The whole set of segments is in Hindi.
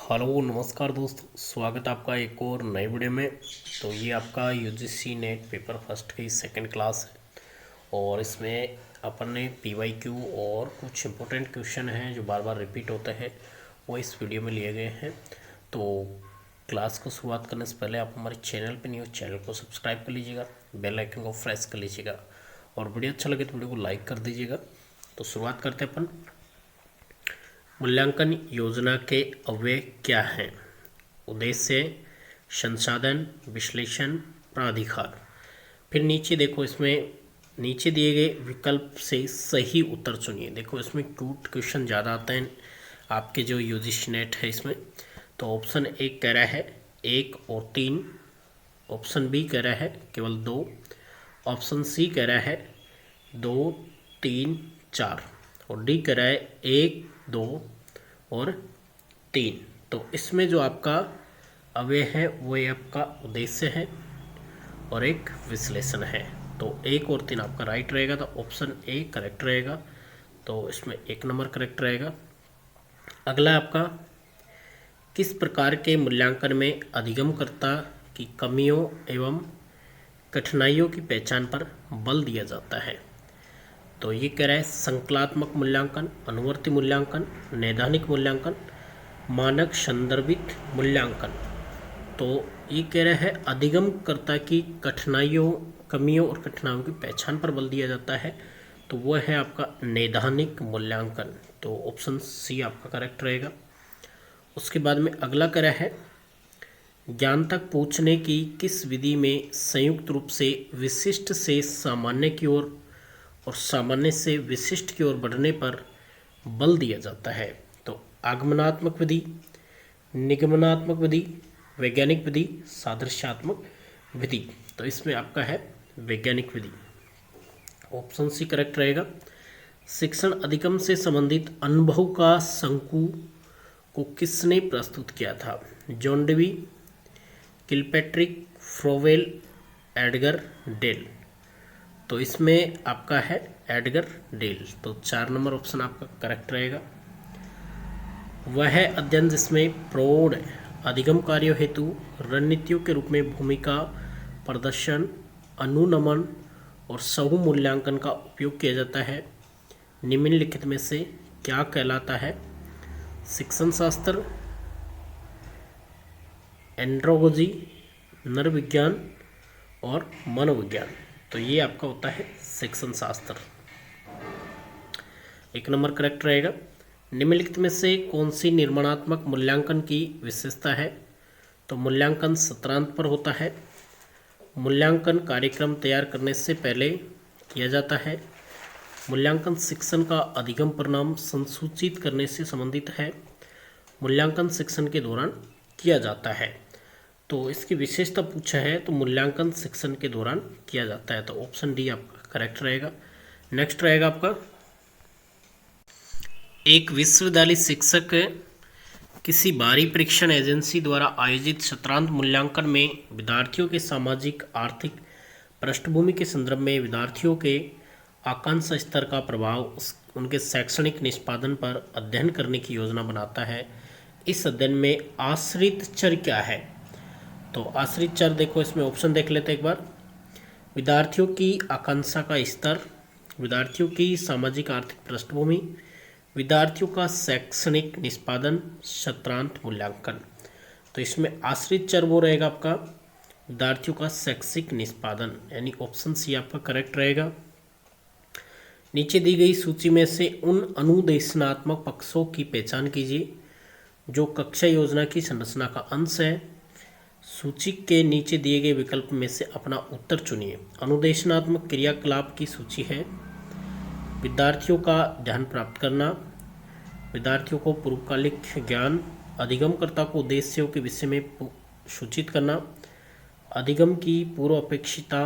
हेलो नमस्कार दोस्तों, स्वागत है आपका एक और नए वीडियो में। तो ये आपका यूजीसी नेट पेपर फर्स्ट की सेकंड क्लास है और इसमें अपन ने पीवाईक्यू और कुछ इंपॉर्टेंट क्वेश्चन हैं जो बार बार रिपीट होते हैं, वो इस वीडियो में लिए गए हैं। तो क्लास को शुरुआत करने से पहले आप हमारे चैनल पर नहीं हो, चैनल को सब्सक्राइब कर लीजिएगा, बेल आइकन को प्रेस कर लीजिएगा और वीडियो अच्छा लगे तो वीडियो को लाइक कर दीजिएगा। तो शुरुआत करते हैं अपन। मूल्यांकन योजना के अव्यय क्या हैं? उद्देश्य, संसाधन, विश्लेषण, प्राधिकार। फिर नीचे देखो, इसमें नीचे दिए गए विकल्प से सही उत्तर चुनिए। देखो इसमें क्यूट क्वेश्चन ज़्यादा आते हैं आपके जो यूजीसी नेट है इसमें। तो ऑप्शन ए कह रहा है 1 और 3, ऑप्शन बी कह रहा है केवल 2, ऑप्शन सी कह रहा है 2, 3, 4 और डी कह रहा है 1, 2 और 3। तो इसमें जो आपका अव्यय है वो ये आपका उद्देश्य है और एक विश्लेषण है। तो 1 और 3 आपका राइट रहेगा, तो ऑप्शन ए करेक्ट रहेगा। तो इसमें 1 नंबर करेक्ट रहेगा। अगला आपका, किस प्रकार के मूल्यांकन में अधिगमकर्ता की कमियों एवं कठिनाइयों की पहचान पर बल दिया जाता है? तो ये कह रहा है संकलात्मक मूल्यांकन, अनुवर्ती मूल्यांकन, नैदानिक मूल्यांकन, मानक संदर्भित मूल्यांकन। तो ये कह रहा है अधिगमकर्ता की कमियों और कठिनाइयों की पहचान पर बल दिया जाता है, तो वो है आपका नैदानिक मूल्यांकन। तो ऑप्शन सी आपका करेक्ट रहेगा। उसके बाद में अगला कह रहा है ज्ञान तक पहुँचने की किस विधि में संयुक्त रूप से विशिष्ट से सामान्य की ओर और सामान्य से विशिष्ट की ओर बढ़ने पर बल दिया जाता है? तो आगमनात्मक विधि, निगमनात्मक विधि, वैज्ञानिक विधि, सादृश्यात्मक विधि। तो इसमें आपका है वैज्ञानिक विधि, ऑप्शन सी करेक्ट रहेगा। शिक्षण अधिगम से संबंधित अनुभव का शंकु को किसने प्रस्तुत किया था? John Dewey, Kilpatrick, Froebel, Edgar Dale. तो इसमें आपका है एडगर डेल। तो 4 नंबर ऑप्शन आपका करेक्ट रहेगा। वह अध्ययन जिसमें प्रौढ़ अधिगम कार्यों हेतु रणनीतियों के रूप में भूमिका प्रदर्शन, अनुनमन और सहु मूल्यांकन का उपयोग किया जाता है, निम्नलिखित में से क्या कहलाता है? शिक्षण शास्त्र, एंड्रोलॉजी, नरविज्ञान और मनोविज्ञान। तो ये आपका होता है शिक्षण शास्त्र। 1 नंबर करेक्ट रहेगा। निम्नलिखित में से कौन सी निर्माणात्मक मूल्यांकन की विशेषता है? तो मूल्यांकन सत्रांत पर होता है। मूल्यांकन कार्यक्रम तैयार करने से पहले किया जाता है। मूल्यांकन शिक्षण का अधिगम परिणाम संसूचित करने से संबंधित है। मूल्यांकन शिक्षण के दौरान किया जाता है। तो इसकी विशेषता पूछा है, तो मूल्यांकन शिक्षण के दौरान किया जाता है। तो ऑप्शन डी आपका करेक्ट रहेगा। नेक्स्ट रहेगा आपका, एक विश्वविद्यालय शिक्षक किसी बाहरी परीक्षण एजेंसी द्वारा आयोजित सत्रांत मूल्यांकन में विद्यार्थियों के सामाजिक आर्थिक पृष्ठभूमि के संदर्भ में विद्यार्थियों के आकांक्षा स्तर का प्रभाव उनके शैक्षणिक निष्पादन पर अध्ययन करने की योजना बनाता है। इस अध्ययन में आश्रित चर क्या है? तो आश्रित चर देखो, इसमें ऑप्शन देख लेते हैं एक बार। विद्यार्थियों की आकांक्षा का स्तर, विद्यार्थियों की सामाजिक आर्थिक पृष्ठभूमि, विद्यार्थियों का शैक्षणिक निष्पादन, सत्रांत मूल्यांकन। तो इसमें आश्रित चर वो रहेगा आपका विद्यार्थियों का शैक्षिक निष्पादन, यानी ऑप्शन सी आपका करेक्ट रहेगा। नीचे दी गई सूची में से उन अनुदेशनात्मक पक्षों की पहचान कीजिए जो कक्षा योजना की संरचना का अंश है। सूची के नीचे दिए गए विकल्प में से अपना उत्तर चुनिए। अनुदेशनात्मक क्रियाकलाप की सूची है विद्यार्थियों का ध्यान प्राप्त करना, विद्यार्थियों को पूर्वकालिक ज्ञान, अधिगमकर्ता को उद्देश्यों के विषय में सूचित करना, अधिगम की पूर्व अपेक्षिता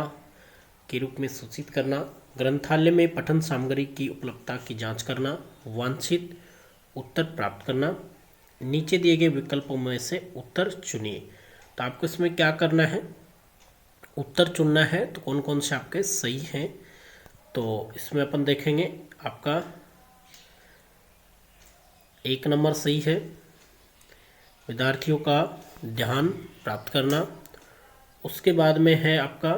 के रूप में सूचित करना, ग्रंथालय में पठन सामग्री की उपलब्धता की जांच करना, वांछित उत्तर प्राप्त करना। नीचे दिए गए विकल्पों में से उत्तर चुनिए। तो आपको इसमें क्या करना है? उत्तर चुनना है। तो कौन कौन से आपके सही हैं? तो इसमें अपन देखेंगे, आपका 1 नंबर सही है, विद्यार्थियों का ध्यान प्राप्त करना। उसके बाद में है आपका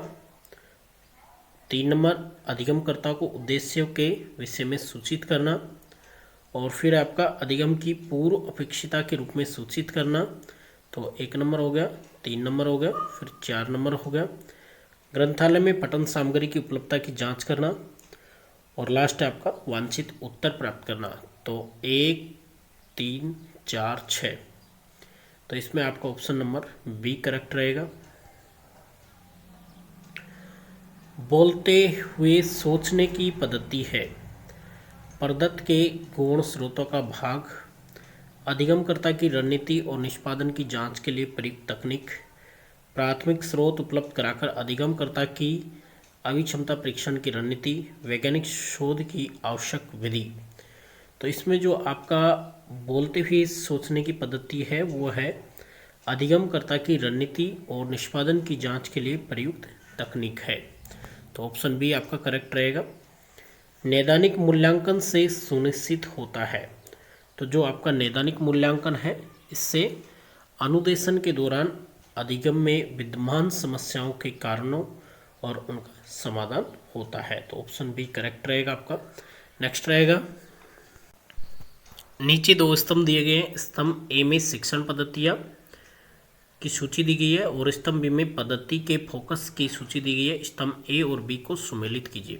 3 नंबर, अधिगमकर्ता को उद्देश्यों के विषय में सूचित करना। और फिर आपका अधिगम की पूर्व अपेक्षिता के रूप में सूचित करना। तो 1 नंबर हो गया, 3 नंबर हो गया, फिर 4 नंबर हो गया। ग्रंथालय में पठन सामग्री की उपलब्धता की जांच करना। और लास्ट है आपका वांछित उत्तर प्राप्त करना। तो 1, 3, 4, 6। तो इसमें आपका ऑप्शन नंबर बी करेक्ट रहेगा। बोलते हुए सोचने की पद्धति है प्रदत्त के गौण स्रोतों का भाग, अधिगमकर्ता की रणनीति और निष्पादन की जांच के लिए प्रयुक्त तकनीक, प्राथमिक स्रोत उपलब्ध कराकर अधिगमकर्ता की अभिक्षमता परीक्षण की रणनीति, वैज्ञानिक शोध की आवश्यक विधि। तो इसमें जो आपका बोलते हुए सोचने की पद्धति है वो है अधिगमकर्ता की रणनीति और निष्पादन की जांच के लिए प्रयुक्त तकनीक है। तो ऑप्शन बी आपका करेक्ट रहेगा। नैदानिक मूल्यांकन से सुनिश्चित होता है। तो जो आपका नैदानिक मूल्यांकन है इससे अनुदेशन के दौरान अधिगम में विद्यमान समस्याओं के कारणों और उनका समाधान होता है। तो ऑप्शन बी करेक्ट रहेगा आपका। नेक्स्ट रहेगा, नीचे 2 स्तंभ दिए गए हैं। स्तंभ ए में शिक्षण पद्धतियाँ की सूची दी गई है और स्तंभ बी में पद्धति के फोकस की सूची दी गई है। स्तंभ ए और बी को सुमेलित कीजिए।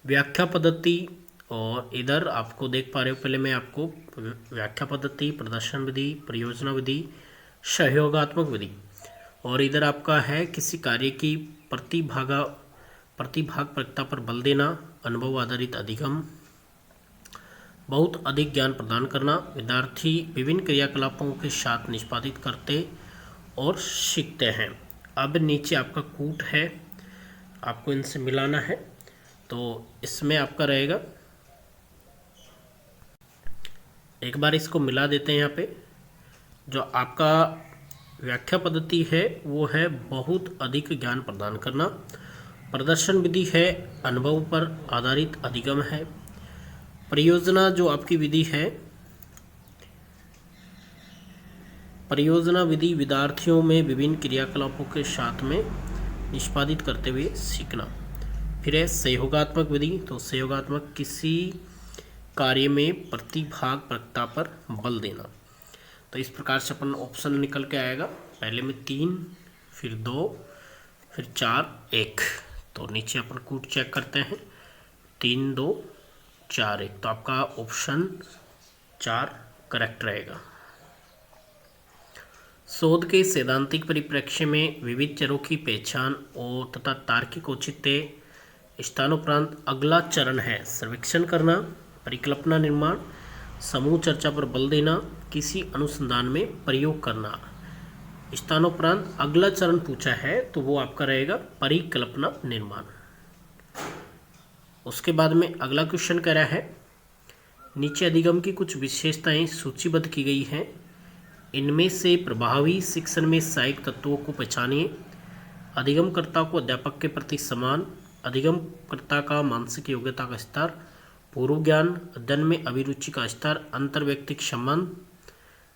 व्याख्या पद्धति, और इधर आपको देख पा रहे हो, पहले मैं आपको व्याख्या पद्धति, प्रदर्शन विधि, परियोजना विधि, सहयोगात्मक विधि, और इधर आपका है किसी कार्य की प्रतिभागपरकता पर बल देना, अनुभव आधारित अधिगम, बहुत अधिक ज्ञान प्रदान करना, विद्यार्थी विभिन्न क्रियाकलापों के साथ निष्पादित करते और सीखते हैं। अब नीचे आपका कूट है, आपको इनसे मिलाना है। तो इसमें आपका रहेगा, एक बार इसको मिला देते हैं। यहाँ पे जो आपका व्याख्या पद्धति है वो है बहुत अधिक ज्ञान प्रदान करना, प्रदर्शन विधि है अनुभव पर आधारित अधिगम है, परियोजना जो आपकी विधि है, परियोजना विधि विद्यार्थियों में विभिन्न क्रियाकलापों के साथ में निष्पादित करते हुए सीखना। फिर है सहयोगात्मक विधि, तो सहयोगात्मक किसी कार्य में प्रतिभागपरकता पर बल देना। तो इस प्रकार से अपन ऑप्शन निकल के आएगा, पहले में 3, फिर 2, फिर 4, 1। तो नीचे अपन कूट चेक करते हैं, 3, 2, 4, 1। तो आपका ऑप्शन 4 करेक्ट रहेगा। शोध के सैद्धांतिक परिप्रेक्ष्य में विविध चरों की पहचान और तथा तार्किक औचित्य स्थानोपरांत अगला चरण है सर्वेक्षण करना, परिकल्पना निर्माण, समूह चर्चा पर बल देना, किसी अनुसंधान में प्रयोग करना। स्थानोपरांत अगला चरण पूछा है तो वो आपका रहेगा परिकल्पना निर्माण। उसके बाद में अगला क्वेश्चन कह रहा है, नीचे अधिगम की कुछ विशेषताएं सूचीबद्ध की गई हैं, इनमें से प्रभावी शिक्षण में सहायक तत्वों को पहचानिए। अधिगमकर्ता को अध्यापक के प्रति सम्मान, अधिगमकर्ता का मानसिक योग्यता का स्तर, पूर्व ज्ञान, अध्ययन में अभिरुचि का स्तर, अंतर्व्यक्तिक संबंध,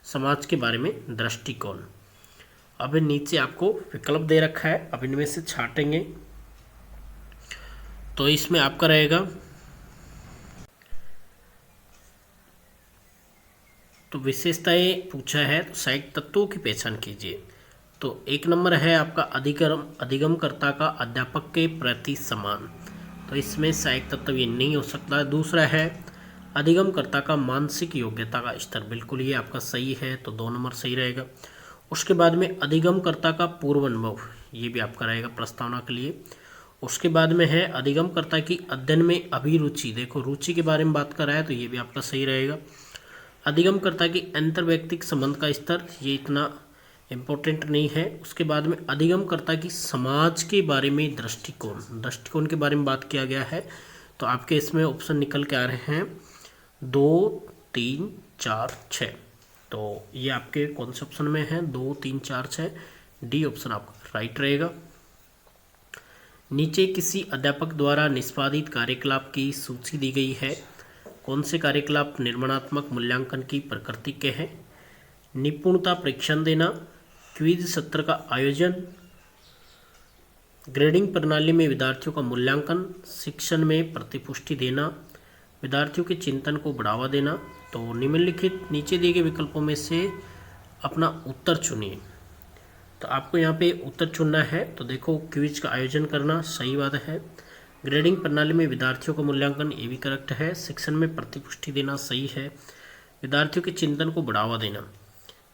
समाज के बारे में दृष्टिकोण। अब नीचे आपको विकल्प दे रखा है, अब इनमें से छाटेंगे। तो इसमें आपका रहेगा, तो विशेषताएं पूछा है तो सहायक तत्वों की पहचान कीजिए। तो 1 नंबर है आपका अधिगमकर्ता का अध्यापक के प्रति सम्मान, तो इसमें सहायक तत्व ये नहीं हो सकता। दूसरा है अधिगमकर्ता का मानसिक योग्यता का स्तर, बिल्कुल ये आपका सही है, तो 2 नंबर सही रहेगा। उसके बाद में अधिगमकर्ता का पूर्व अनुभव, ये भी आपका रहेगा प्रस्तावना के लिए। उसके बाद में है अधिगमकर्ता की अध्ययन में अभिरुचि, देखो रुचि के बारे में बात कर रहा है तो ये भी आपका सही रहेगा। अधिगमकर्ता की अंतर्वैयक्तिक संबंध का स्तर, ये इतना इम्पोर्टेंट नहीं है। उसके बाद में अधिगमकर्ता की समाज के बारे में दृष्टिकोण के बारे में बात किया गया है। तो आपके इसमें ऑप्शन निकल के आ रहे हैं 2, 3, 4, 6। तो ये आपके कौन से ऑप्शन में है? 2, 3, 4, 6। डी ऑप्शन आपका राइट रहेगा। नीचे किसी अध्यापक द्वारा निष्पादित कार्यकलाप की सूची दी गई है। कौन से कार्यकलाप निर्माणात्मक मूल्यांकन की प्रकृति के हैं? निपुणता परीक्षण देना, क्विज सत्र का आयोजन, ग्रेडिंग प्रणाली में विद्यार्थियों का मूल्यांकन, शिक्षण में प्रतिपुष्टि देना, विद्यार्थियों के चिंतन को बढ़ावा देना। तो निम्नलिखित नीचे दिए गए विकल्पों में से अपना उत्तर चुनिए। तो आपको यहाँ पे उत्तर चुनना है। तो देखो, क्विज का आयोजन करना सही बात है, ग्रेडिंग प्रणाली में विद्यार्थियों का मूल्यांकन ये भी करेक्ट है, शिक्षण में प्रतिपुष्टि देना सही है, विद्यार्थियों के चिंतन को बढ़ावा देना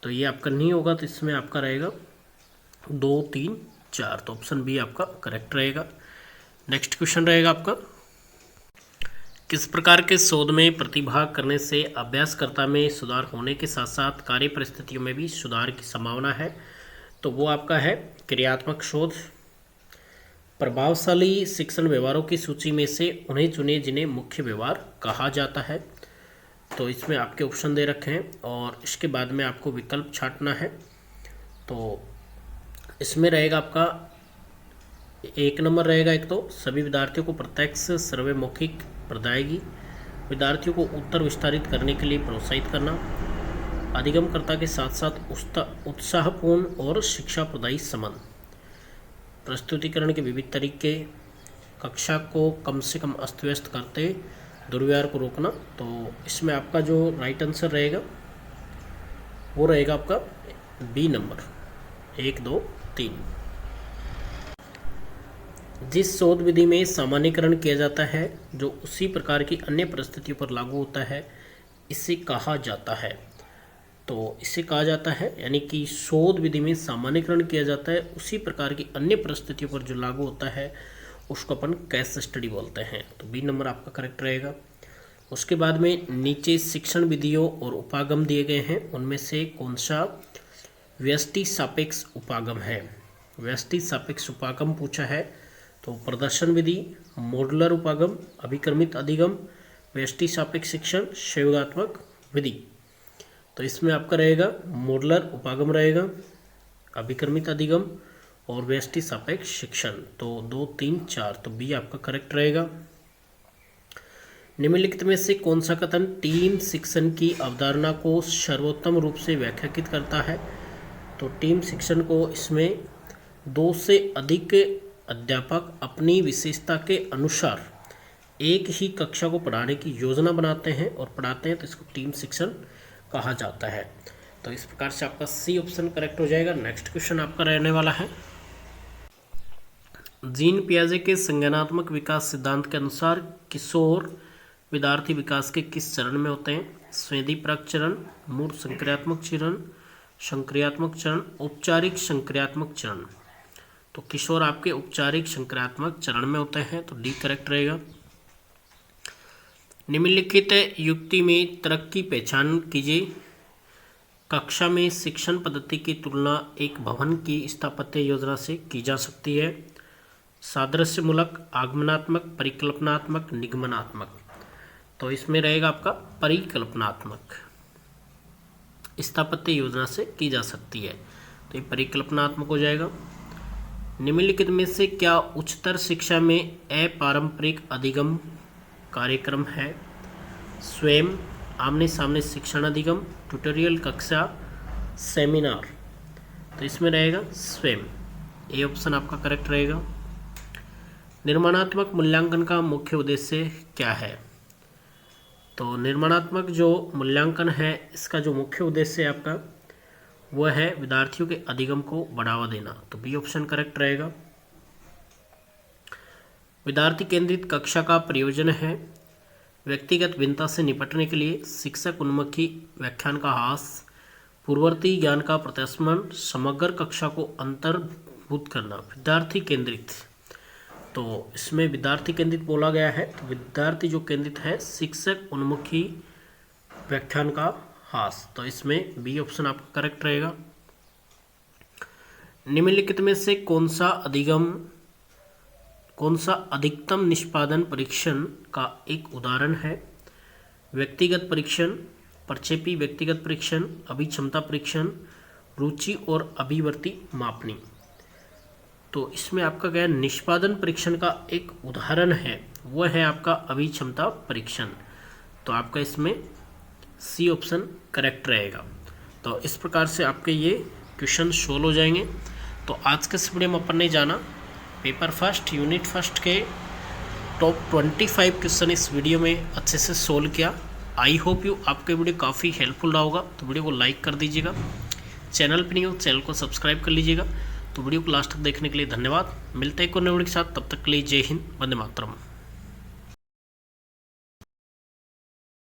तो ये आपका नहीं होगा। तो इसमें आपका रहेगा 2, 3, 4। तो ऑप्शन बी आपका करेक्ट रहेगा। नेक्स्ट क्वेश्चन रहेगा आपका, किस प्रकार के शोध में प्रतिभाग करने से अभ्यासकर्ता में सुधार होने के साथ साथ कार्य परिस्थितियों में भी सुधार की संभावना है? तो वो आपका है क्रियात्मक शोध। प्रभावशाली शिक्षण व्यवहारों की सूची में से उन्हें चुनिए जिन्हें मुख्य व्यवहार कहा जाता है। तो इसमें आपके ऑप्शन दे रखे हैं और इसके बाद में आपको विकल्प छांटना है। तो इसमें रहेगा आपका 1 नंबर रहेगा, एक तो सभी विद्यार्थियों को प्रत्यक्ष सर्वे मौखिक प्रदायगी, विद्यार्थियों को उत्तर विस्तारित करने के लिए प्रोत्साहित करना, अधिगमकर्ता के साथ साथ उत्साहपूर्ण और शिक्षा प्रदायी संबंध, प्रस्तुतिकरण के विविध तरीके, कक्षा को कम से कम अस्त व्यस्त करते दुर्व्यवहार को रोकना। तो इसमें आपका जो राइट आंसर रहेगा वो रहेगा आपका बी नंबर 1, 2, 3। जिस शोध विधि में सामान्यीकरण किया जाता है जो उसी प्रकार की अन्य परिस्थितियों पर लागू होता है इसे कहा जाता है। तो इसे कहा जाता है यानी कि शोध विधि में सामान्यीकरण किया जाता है उसी प्रकार की अन्य परिस्थितियों पर जो लागू होता है उसको अपन केस स्टडी बोलते हैं। तो बी नंबर आपका करेक्ट रहेगा। उसके बाद में नीचे शिक्षण विधियों और उपागम दिए गए हैं, उनमें से कौन सा व्यष्टि सापेक्ष उपागम है? व्यष्टि सापेक्ष उपागम पूछा है तो प्रदर्शन विधि, मॉडुलर उपागम, अभिक्रमित अधिगम, व्यष्टि सापेक्ष शिक्षण, संयोगात्मक विधि। तो इसमें आपका रहेगा मॉडुलर उपागम रहेगा, अभिक्रमित अधिगम और व्यष्टि सापेक्ष शिक्षण। तो 2, 3, 4 तो बी आपका करेक्ट रहेगा। निम्नलिखित में से कौन सा कथन टीम शिक्षण की अवधारणा को सर्वोत्तम रूप से व्याख्यायित करता है? तो टीम शिक्षण को इसमें 2 से अधिक अध्यापक अपनी विशेषता के अनुसार एक ही कक्षा को पढ़ाने की योजना बनाते हैं और पढ़ाते हैं, तो इसको टीम शिक्षण कहा जाता है। तो इस प्रकार से आपका सी ऑप्शन करेक्ट हो जाएगा। नेक्स्ट क्वेश्चन आपका रहने वाला है, जीन पियाजे के संज्ञानात्मक विकास सिद्धांत के अनुसार किशोर विद्यार्थी विकास के किस चरण में होते हैं? स्वेदीपराग चरण, मूढ़ संक्रियात्मक चरण, संक्रियात्मक चरण, औपचारिक संक्रियात्मक चरण। तो किशोर आपके औपचारिक संक्रियात्मक चरण में होते हैं, तो डी करेक्ट रहेगा। निम्नलिखित युक्ति में तर्क की पहचान कीजिए। कक्षा में शिक्षण पद्धति की तुलना एक भवन की स्थापत्य योजना से की जा सकती है। सादृश्यमूलक, आगमनात्मक, परिकल्पनात्मक, निगमनात्मक। तो इसमें रहेगा आपका परिकल्पनात्मक, स्थापत्य योजना से की जा सकती है, तो ये परिकल्पनात्मक हो जाएगा। निम्नलिखित में से क्या उच्चतर शिक्षा में अपारंपरिक अधिगम कार्यक्रम है? स्वयं, आमने सामने शिक्षण अधिगम, ट्यूटोरियल कक्षा, सेमिनार। तो इसमें रहेगा स्वयं, ए ऑप्शन आपका करेक्ट रहेगा। निर्माणात्मक मूल्यांकन का मुख्य उद्देश्य क्या है? तो निर्माणात्मक जो मूल्यांकन है इसका जो मुख्य उद्देश्य है आपका वह है विद्यार्थियों के अधिगम को बढ़ावा देना, तो बी ऑप्शन करेक्ट रहेगा। विद्यार्थी केंद्रित कक्षा का प्रयोजन है व्यक्तिगत भिन्नता से निपटने के लिए शिक्षक उन्मुखी व्याख्यान का ह्रास, पूर्ववर्ती ज्ञान का प्रत्यास्मरण, समग्र कक्षा को अंतर्भूत करना। विद्यार्थी केंद्रित, तो इसमें विद्यार्थी केंद्रित बोला गया है, तो विद्यार्थी जो केंद्रित है शिक्षक उन्मुखी व्याख्यान का ह्रास, तो इसमें बी ऑप्शन आपका करेक्ट रहेगा। निम्नलिखित में से कौन सा अधिकतम निष्पादन परीक्षण का एक उदाहरण है? व्यक्तिगत परीक्षण, प्रक्षेपी व्यक्तिगत परीक्षण, अभिक्षमता परीक्षण, रुचि और अभिवर्ती मापनी। तो इसमें आपका क्या निष्पादन परीक्षण का एक उदाहरण है वह है आपका अभिक्षमता परीक्षण, तो आपका इसमें सी ऑप्शन करेक्ट रहेगा। तो इस प्रकार से आपके ये क्वेश्चन सोल्व हो जाएंगे। तो आज के इस वीडियो में अपन ने जाना पेपर फर्स्ट यूनिट फर्स्ट के टॉप 25 क्वेश्चन इस वीडियो में अच्छे से सोल्व किया। आई होप यू आपके वीडियो काफ़ी हेल्पफुल रहा होगा। तो वीडियो को लाइक कर दीजिएगा, चैनल पर नहीं हो चैनल को सब्सक्राइब कर लीजिएगा। तो वीडियो को लास्ट तक देखने के लिए धन्यवाद। मिलते हैं एक और नए वीडियो के साथ, तब तक के लिए जय हिंद, वंदे मातरम।